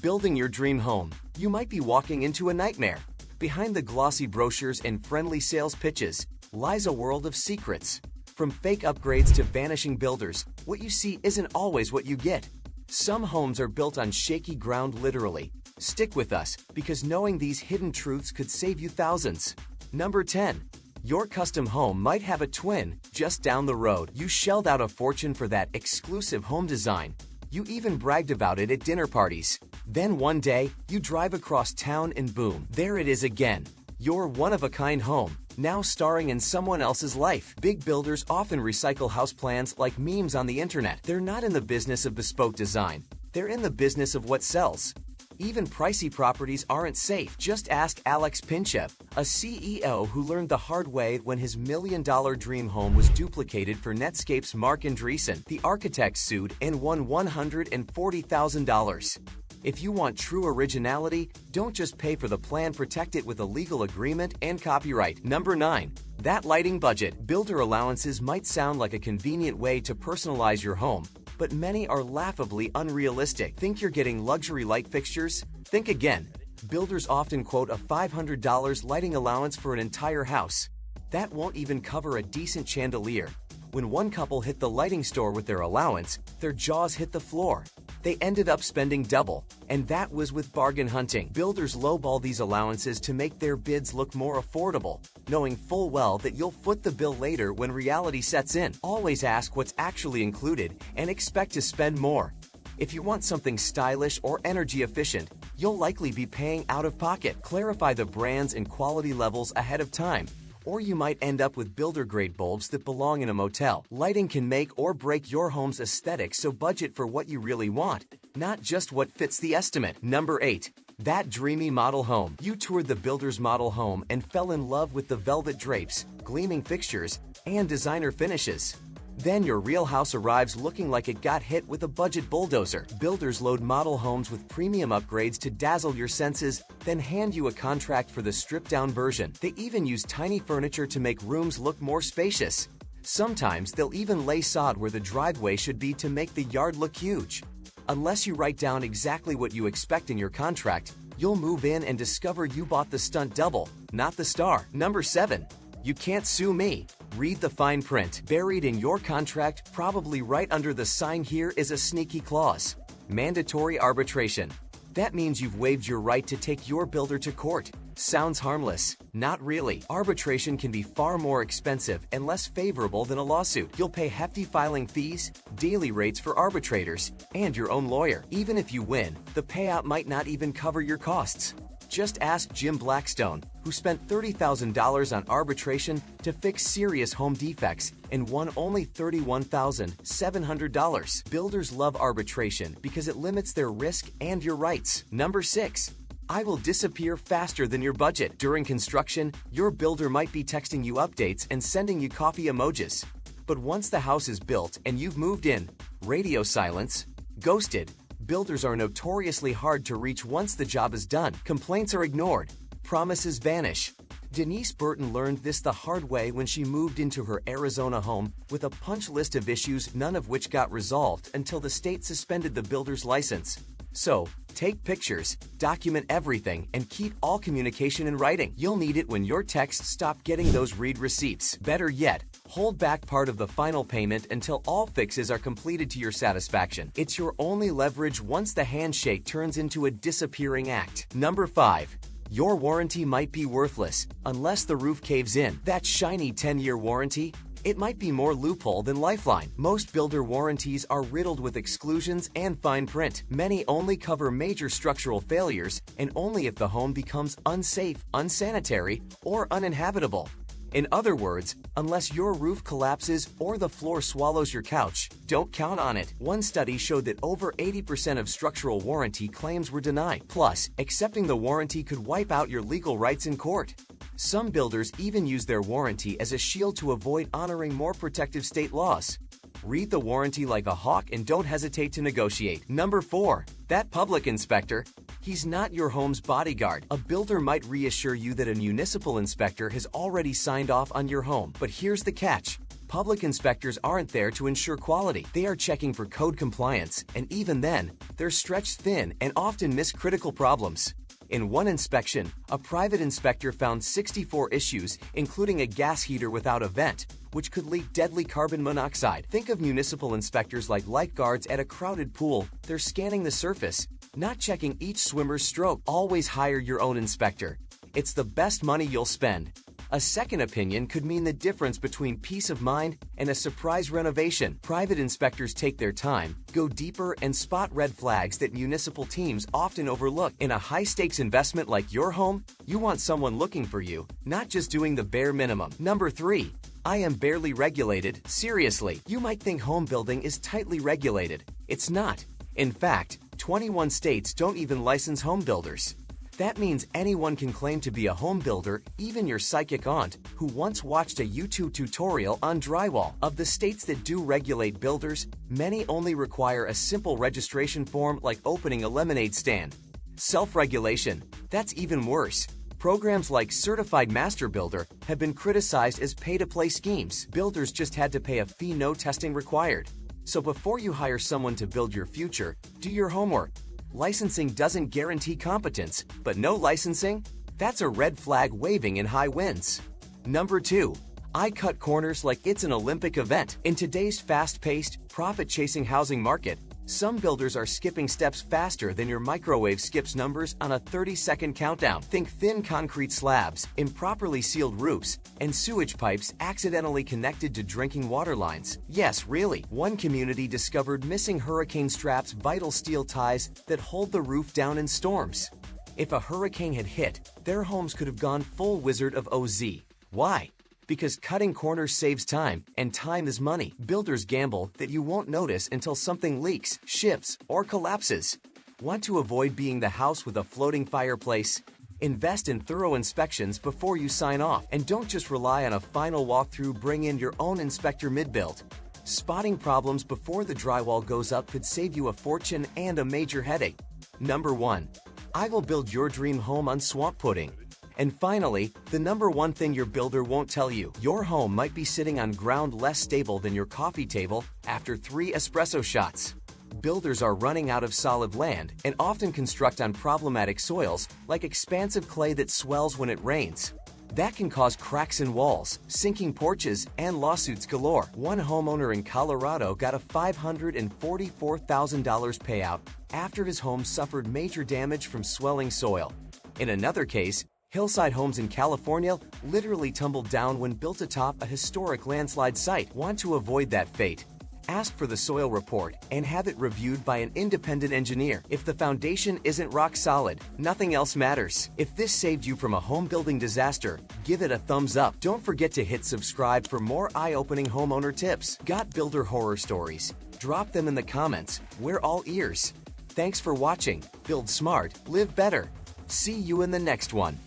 Building your dream home. You might be walking into a nightmare. Behind the glossy brochures and friendly sales pitches lies a world of secrets. From fake upgrades to vanishing builders, what you see isn't always what you get. Some homes are built on shaky ground literally. Stick with us, because knowing these hidden truths could save you thousands. Number 10. Your custom home might have a twin just down the road. You shelled out a fortune for that exclusive home design. You even bragged about it at dinner parties. Then one day, you drive across town and boom, there it is again. Your one-of-a-kind home, now starring in someone else's life. Big builders often recycle house plans like memes on the internet. They're not in the business of bespoke design. They're in the business of what sells. Even pricey properties aren't safe. Just ask Alex Pinchev, a CEO who learned the hard way when his million-dollar dream home was duplicated for Netscape's Mark Andreessen. The architect sued and won $140,000. If you want true originality, don't just pay for the plan, protect it with a legal agreement and copyright. Number 9. That lighting budget. Builder allowances might sound like a convenient way to personalize your home, but many are laughably unrealistic. Think you're getting luxury light fixtures? Think again. Builders often quote a $500 lighting allowance for an entire house. That won't even cover a decent chandelier. When one couple hit the lighting store with their allowance, their jaws hit the floor. They ended up spending double, and that was with bargain hunting. Builders lowball these allowances to make their bids look more affordable, knowing full well that you'll foot the bill later when reality sets in. Always ask what's actually included and expect to spend more. If you want something stylish or energy efficient, you'll likely be paying out of pocket. Clarify the brands and quality levels ahead of time, or you might end up with builder-grade bulbs that belong in a motel. Lighting can make or break your home's aesthetic, so budget for what you really want, not just what fits the estimate. Number 8. That dreamy model home. You toured the builder's model home and fell in love with the velvet drapes, gleaming fixtures, and designer finishes. Then your real house arrives looking like it got hit with a budget bulldozer. Builders load model homes with premium upgrades to dazzle your senses, then hand you a contract for the stripped-down version. They even use tiny furniture to make rooms look more spacious. Sometimes they'll even lay sod where the driveway should be to make the yard look huge. Unless you write down exactly what you expect in your contract, you'll move in and discover you bought the stunt double, not the star. Number 7. You can't sue me. Read the fine print. Buried in your contract, probably right under the sign here, is a sneaky clause. Mandatory arbitration. That means you've waived your right to take your builder to court. Sounds harmless. Not really. Arbitration can be far more expensive and less favorable than a lawsuit. You'll pay hefty filing fees, daily rates for arbitrators, and your own lawyer. Even if you win, the payout might not even cover your costs. Just ask Jim Blackstone, who spent $30,000 on arbitration to fix serious home defects and won only $31,700. Builders love arbitration because it limits their risk and your rights. Number 6. I will disappear faster than your budget. During construction, your builder might be texting you updates and sending you coffee emojis. But once the house is built and you've moved in, radio silence, ghosted. Builders are notoriously hard to reach once the job is done. Complaints are ignored. Promises vanish. Denise Burton learned this the hard way when she moved into her Arizona home with a punch list of issues, none of which got resolved until the state suspended the builder's license. So, take pictures, document everything, and keep all communication in writing. You'll need it when your texts stop getting those read receipts. Better yet, hold back part of the final payment until all fixes are completed to your satisfaction. It's your only leverage once the handshake turns into a disappearing act. Number 5. Your warranty might be worthless unless the roof caves in. That shiny 10-year warranty? It might be more loophole than Lifeline. Most builder warranties are riddled with exclusions and fine print. Many only cover major structural failures and only if the home becomes unsafe, unsanitary, or uninhabitable. In other words, unless your roof collapses or the floor swallows your couch, don't count on it. One study showed that over 80% of structural warranty claims were denied. Plus, accepting the warranty could wipe out your legal rights in court. Some builders even use their warranty as a shield to avoid honoring more protective state laws. Read the warranty like a hawk and don't hesitate to negotiate. Number 4. That public inspector. He's not your home's bodyguard. A builder might reassure you that a municipal inspector has already signed off on your home. But here's the catch. Public inspectors aren't there to ensure quality. They are checking for code compliance, and even then, they're stretched thin and often miss critical problems. In one inspection, a private inspector found 64 issues, including a gas heater without a vent, which could leak deadly carbon monoxide. Think of municipal inspectors like lifeguards at a crowded pool. They're scanning the surface, not checking each swimmer's stroke. Always hire your own inspector. It's the best money you'll spend. A second opinion could mean the difference between peace of mind and a surprise renovation. Private inspectors take their time, go deeper, and spot red flags that municipal teams often overlook. In a high-stakes investment like your home, you want someone looking for you, not just doing the bare minimum. Number 3. I am barely regulated. Seriously, you might think home building is tightly regulated. It's not. In fact, 21 states don't even license home builders. That means anyone can claim to be a home builder, even your psychic aunt, who once watched a YouTube tutorial on drywall. Of the states that do regulate builders, many only require a simple registration form like opening a lemonade stand. Self-regulation. That's even worse. Programs like Certified Master Builder have been criticized as pay-to-play schemes. Builders just had to pay a fee, no testing required. So before you hire someone to build your future, do your homework. Licensing doesn't guarantee competence, but no licensing? That's a red flag waving in high winds. Number 2. I cut corners like it's an Olympic event. In today's fast-paced, profit-chasing housing market, some builders are skipping steps faster than your microwave skips numbers on a 30-second countdown. Think thin concrete slabs, improperly sealed roofs, and sewage pipes accidentally connected to drinking water lines. Yes, really. One community discovered missing hurricane straps, vital steel ties that hold the roof down in storms. If a hurricane had hit, their homes could have gone full Wizard of Oz. Why? Because cutting corners saves time, and time is money. Builders gamble that you won't notice until something leaks, shifts, or collapses. Want to avoid being the house with a floating fireplace? Invest in thorough inspections before you sign off, and don't just rely on a final walkthrough. Bring in your own inspector mid-build. Spotting problems before the drywall goes up could save you a fortune and a major headache. Number 1. I will build your dream home on swamp pudding. And finally, the number 1 thing your builder won't tell you. Your home might be sitting on ground less stable than your coffee table after 3 espresso shots. Builders are running out of solid land and often construct on problematic soils like expansive clay that swells when it rains. That can cause cracks in walls, sinking porches, and lawsuits galore. One homeowner in Colorado got a $544,000 payout after his home suffered major damage from swelling soil. In another case, Hillside Homes in California literally tumbled down when built atop a historic landslide site. Want to avoid that fate? Ask for the soil report and have it reviewed by an independent engineer. If the foundation isn't rock solid, nothing else matters. If this saved you from a home building disaster, give it a thumbs up. Don't forget to hit subscribe for more eye-opening homeowner tips. Got builder horror stories? Drop them in the comments. We're all ears. Thanks for watching. Build smart, live better. See you in the next one.